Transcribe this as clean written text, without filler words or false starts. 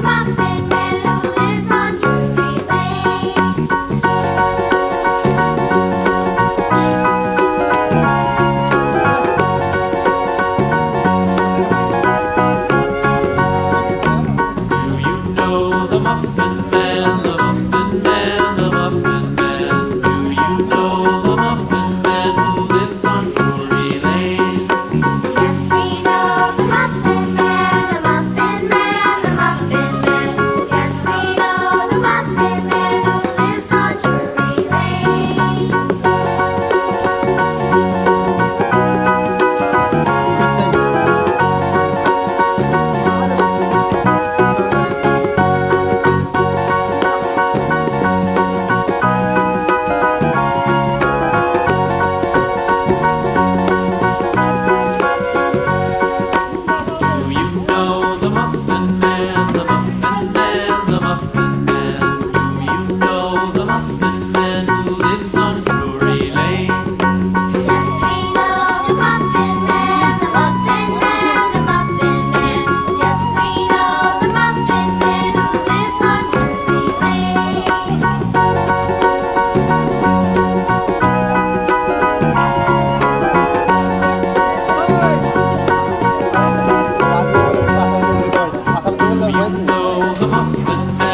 Muffin Man who lives on Drury Lane. Do you know the Muffin Man, the Muffin Man, the Muffin Man? Do you know the Muffin Man who lives on Drury Lane? Yes, we know the Muffin Man, the Muffin Man, the Muffin Man. Yes, we know the Muffin Man who lives on Drury Lane. Do you know the Muffin Man, the Muffin Man, the Muffin Man? Do you know the Muffin Man who lives on Drury Lane? Yes, we know the Muffin Man, the Muffin Man, the Muffin Man. Yes, we know the Muffin Man who lives on Drury Lane. Do you know the Muffin Man?